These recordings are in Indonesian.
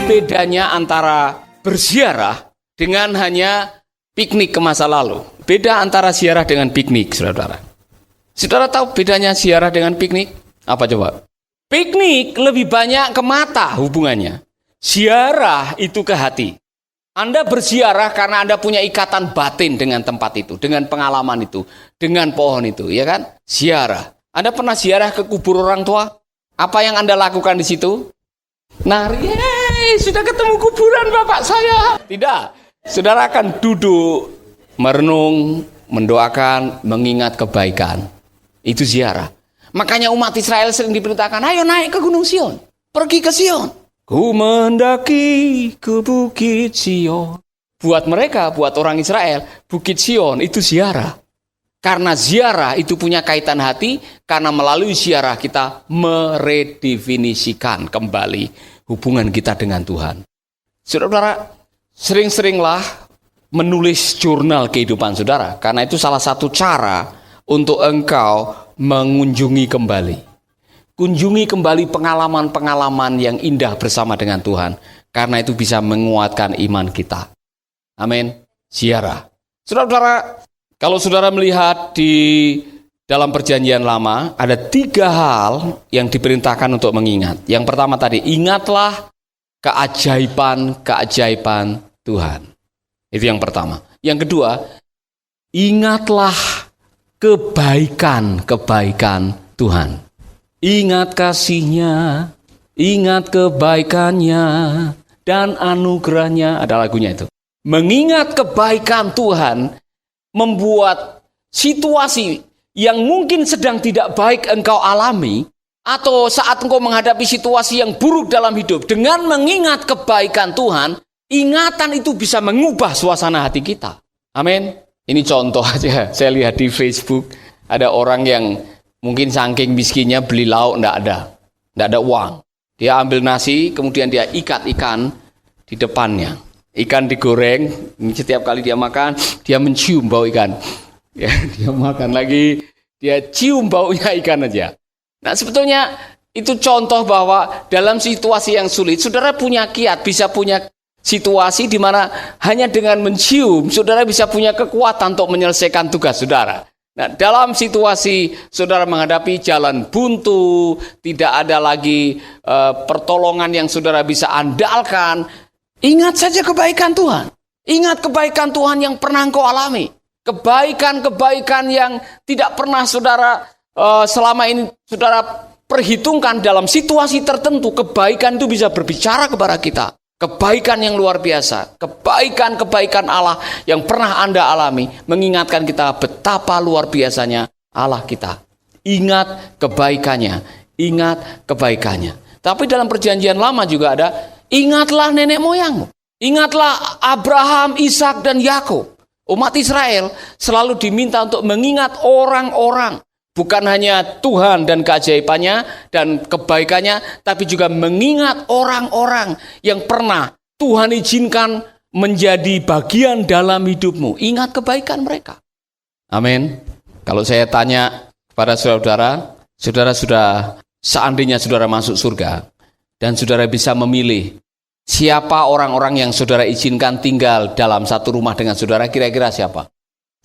Bedanya antara berziarah dengan hanya piknik ke masa lalu. Beda antara ziarah dengan piknik, saudara. Saudara tahu bedanya ziarah dengan piknik? Apa coba? Piknik lebih banyak ke mata hubungannya. Ziarah itu ke hati. Anda berziarah karena Anda punya ikatan batin dengan tempat itu, dengan pengalaman itu, dengan pohon itu, ya kan? Ziarah. Anda pernah ziarah ke kubur orang tua? Apa yang Anda lakukan di situ? Nari, sudah ketemu kuburan bapak saya. Tidak. Saudara akan duduk, merenung, mendoakan, mengingat kebaikan. Itu ziarah. Makanya umat Israel sering diperintahkan, ayo naik ke Gunung Sion. Pergi ke Sion. Ku mendaki ke Bukit Sion. Buat mereka, buat orang Israel, Bukit Sion itu ziarah. Karena ziarah itu punya kaitan hati, karena melalui ziarah kita meredefinisikan kembali hubungan kita dengan Tuhan. Saudara, sering-seringlah menulis jurnal kehidupan saudara, karena itu salah satu cara untuk engkau mengunjungi kembali. Kunjungi kembali pengalaman-pengalaman yang indah bersama dengan Tuhan, karena itu bisa menguatkan iman kita. Amin. Ziarah. Saudara-saudara, kalau saudara melihat di dalam perjanjian lama, ada 3 hal yang diperintahkan untuk mengingat. Yang pertama tadi, ingatlah keajaiban-keajaiban Tuhan. Itu yang pertama. Yang kedua, ingatlah kebaikan-kebaikan Tuhan. Ingat kasih-Nya, ingat kebaikannya, dan anugerahnya. Ada lagunya itu. Mengingat kebaikan Tuhan membuat situasi yang mungkin sedang tidak baik engkau alami, atau saat engkau menghadapi situasi yang buruk dalam hidup, dengan mengingat kebaikan Tuhan, ingatan itu bisa mengubah suasana hati kita. Amin. Ini contoh aja, saya lihat di Facebook, ada orang yang mungkin saking miskinnya beli lauk tidak ada uang. Dia ambil nasi, kemudian dia ikat ikan di depannya. Ikan digoreng, setiap kali dia makan, dia mencium bau ikan. Ya, dia makan lagi, dia cium baunya ikan aja. Nah, sebetulnya itu contoh bahwa dalam situasi yang sulit, saudara punya kiat, bisa punya situasi di mana hanya dengan mencium, saudara bisa punya kekuatan untuk menyelesaikan tugas saudara. Nah, dalam situasi saudara menghadapi jalan buntu, tidak ada lagi pertolongan yang saudara bisa andalkan, ingat saja kebaikan Tuhan. Ingat kebaikan Tuhan yang pernah engkau alami. Kebaikan-kebaikan yang tidak pernah saudara selama ini saudara perhitungkan dalam situasi tertentu. Kebaikan itu bisa berbicara kepada kita. Kebaikan yang luar biasa, kebaikan-kebaikan Allah yang pernah Anda alami, mengingatkan kita betapa luar biasanya Allah kita. Ingat kebaikannya, ingat kebaikannya. Tapi dalam perjanjian lama juga ada, ingatlah nenek moyangmu. Ingatlah Abraham, Ishak, dan Yakub. Umat Israel selalu diminta untuk mengingat orang-orang. Bukan hanya Tuhan dan keajaibannya dan kebaikannya, tapi juga mengingat orang-orang yang pernah Tuhan izinkan menjadi bagian dalam hidupmu. Ingat kebaikan mereka. Amin. Kalau saya tanya kepada saudara, saudara sudah, seandainya saudara masuk surga, dan saudara bisa memilih siapa orang-orang yang saudara izinkan tinggal dalam satu rumah dengan saudara, kira-kira siapa?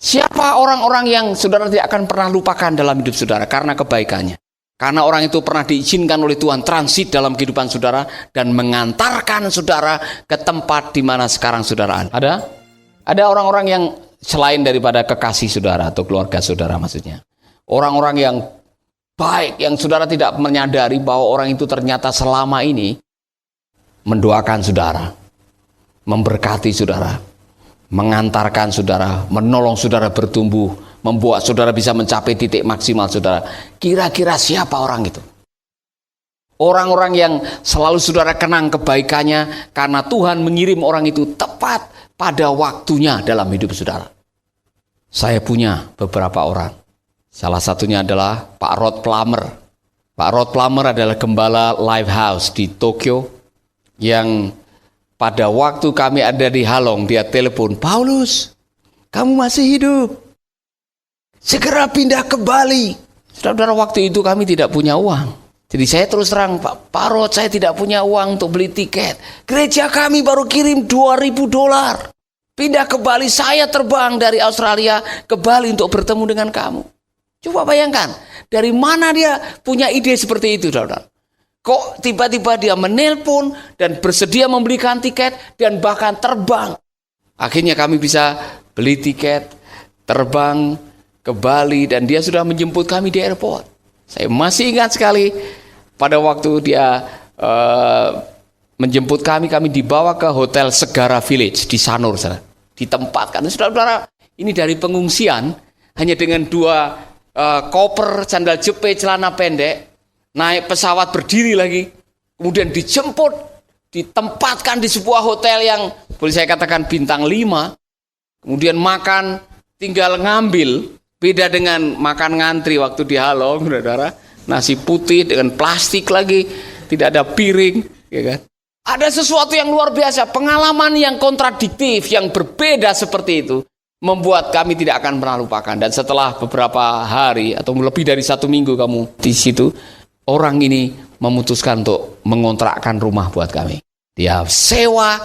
Siapa orang-orang yang saudara tidak akan pernah lupakan dalam hidup saudara karena kebaikannya? Karena orang itu pernah diizinkan oleh Tuhan transit dalam kehidupan saudara dan mengantarkan saudara ke tempat di mana sekarang saudara ada. Ada orang-orang yang selain daripada kekasih saudara atau keluarga saudara maksudnya. Orang-orang yang baik yang saudara tidak menyadari bahwa orang itu ternyata selama ini mendoakan saudara, memberkati saudara, mengantarkan saudara, menolong saudara bertumbuh, membuat saudara bisa mencapai titik maksimal saudara. Kira-kira siapa orang itu? Orang-orang yang selalu saudara kenang kebaikannya karena Tuhan mengirim orang itu tepat pada waktunya dalam hidup saudara. Saya punya beberapa orang. Salah satunya adalah Pak Rod Plummer. Pak Rod Plummer adalah gembala Lifehouse di Tokyo yang pada waktu kami ada di Halong, dia telepon, Paulus, kamu masih hidup. Segera pindah ke Bali. Saudara, waktu itu kami tidak punya uang. Jadi saya terus terang, Pak Rod, saya tidak punya uang untuk beli tiket. Gereja kami baru kirim $2.000. Pindah ke Bali, saya terbang dari Australia ke Bali untuk bertemu dengan kamu. Coba bayangkan, dari mana dia punya ide seperti itu, saudara? Kok tiba-tiba dia menelpon dan bersedia membelikan tiket dan bahkan terbang. Akhirnya kami bisa beli tiket, terbang ke Bali, dan dia sudah menjemput kami di airport. Saya masih ingat sekali pada waktu dia menjemput kami dibawa ke Hotel Segara Village di Sanur, saudara. Ditempatkan. Saudara-saudara, ini dari pengungsian, hanya dengan 2 koper, sandal jepit, celana pendek, naik pesawat berdiri lagi, kemudian dijemput, ditempatkan di sebuah hotel yang boleh saya katakan bintang 5, kemudian makan tinggal ngambil, beda dengan makan ngantri waktu di Halong, saudara, nasi putih dengan plastik lagi, tidak ada piring, ya kan? Ada sesuatu yang luar biasa, pengalaman yang kontradiktif, yang berbeda seperti itu, membuat kami tidak akan pernah lupakan. Dan setelah beberapa hari atau lebih dari 1 minggu kamu di situ, orang ini memutuskan untuk mengontrakkan rumah buat kami. Dia sewa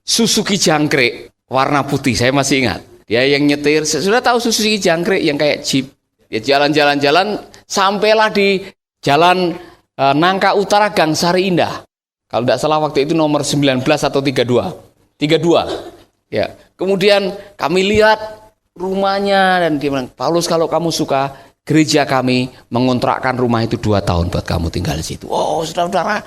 Suzuki Jangkrik warna putih, saya masih ingat. Dia yang nyetir, sudah tahu Suzuki Jangkrik yang kayak Jeep. Dia jalan-jalan, sampailah di jalan Nangka Utara Gang Sari Indah. Kalau tidak salah waktu itu nomor 19 atau 32. 32. Ya. Kemudian kami lihat rumahnya dan dia bilang, Paulus, kalau kamu suka, gereja kami mengontrakkan rumah itu 2 tahun buat kamu tinggal di situ. Oh, saudara-saudara,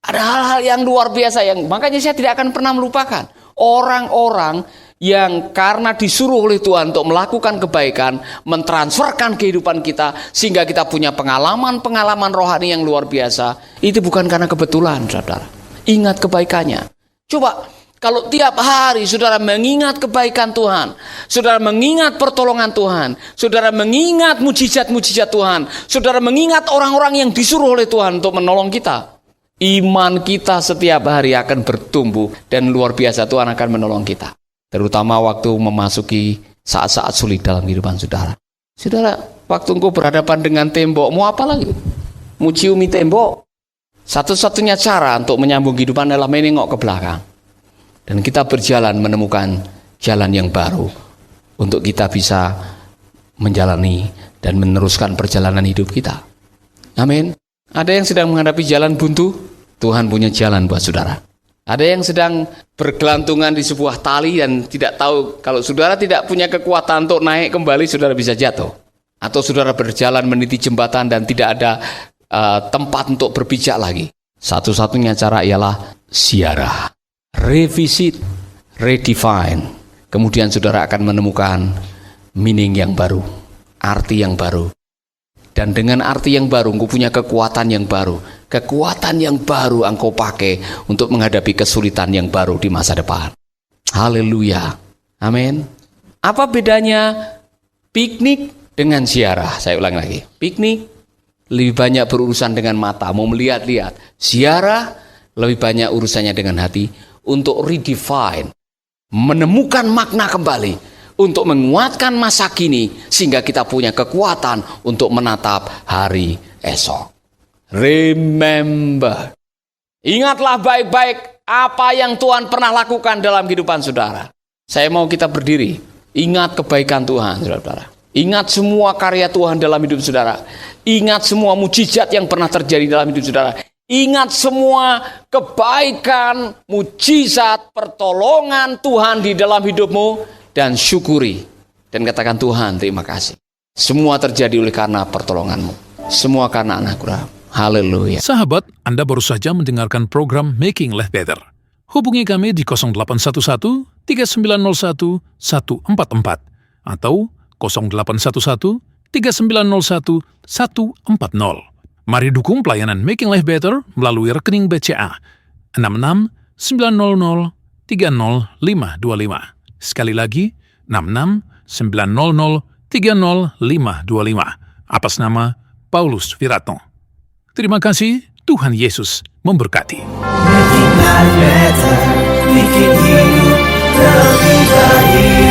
ada hal-hal yang luar biasa yang makanya saya tidak akan pernah melupakan. Orang-orang yang karena disuruh oleh Tuhan untuk melakukan kebaikan, mentransferkan kehidupan kita, sehingga kita punya pengalaman-pengalaman rohani yang luar biasa. Itu bukan karena kebetulan, saudara. Ingat kebaikannya. Coba, kalau tiap hari saudara mengingat kebaikan Tuhan, saudara mengingat pertolongan Tuhan, saudara mengingat mujizat-mujizat Tuhan, saudara mengingat orang-orang yang disuruh oleh Tuhan untuk menolong kita, iman kita setiap hari akan bertumbuh dan luar biasa Tuhan akan menolong kita. Terutama waktu memasuki saat-saat sulit dalam kehidupan saudara. Saudara, waktu engkau berhadapan dengan tembok, mau apa lagi? Mau ciumi tembok? Satu-satunya cara untuk menyambung kehidupan adalah menengok ke belakang. Dan kita berjalan menemukan jalan yang baru untuk kita bisa menjalani dan meneruskan perjalanan hidup kita. Amin. Ada yang sedang menghadapi jalan buntu, Tuhan punya jalan buat saudara. Ada yang sedang bergelantungan di sebuah tali dan tidak tahu, kalau saudara tidak punya kekuatan untuk naik kembali, saudara bisa jatuh. Atau saudara berjalan meniti jembatan dan tidak ada tempat untuk berpijak lagi. Satu-satunya cara ialah ziarah, revisit, redefine. Kemudian saudara akan menemukan meaning yang baru, arti yang baru. Dan dengan arti yang baru, engkau punya kekuatan yang baru. Kekuatan yang baru engkau pakai untuk menghadapi kesulitan yang baru di masa depan. Haleluya. Amin. Apa bedanya piknik dengan ziarah? Saya ulang lagi. Piknik lebih banyak berurusan dengan mata, mau melihat-lihat. Ziarah lebih banyak urusannya dengan hati untuk redefine, menemukan makna kembali, untuk menguatkan masa kini sehingga kita punya kekuatan untuk menatap hari esok. Remember. Ingatlah baik-baik apa yang Tuhan pernah lakukan dalam kehidupan saudara. Saya mau kita berdiri. Ingat kebaikan Tuhan, saudara. Ingat semua karya Tuhan dalam hidup saudara. Ingat semua mujizat yang pernah terjadi dalam hidup saudara. Ingat semua kebaikan, mujizat, pertolongan Tuhan di dalam hidupmu. Dan syukuri. Dan katakan, Tuhan, terima kasih. Semua terjadi oleh karena pertolonganmu. Semua karena anugerah. Haleluya. Sahabat, Anda baru saja mendengarkan program Making Life Better. Hubungi kami di 0811-3901-144 atau 0811-3901-140. Mari dukung pelayanan Making Life Better melalui rekening BCA 6690300525. Sekali lagi, 6690300525. Atas nama Paulus Wiratno. Terima kasih, Tuhan Yesus memberkati. Making life better, bikin hidup lebih baik.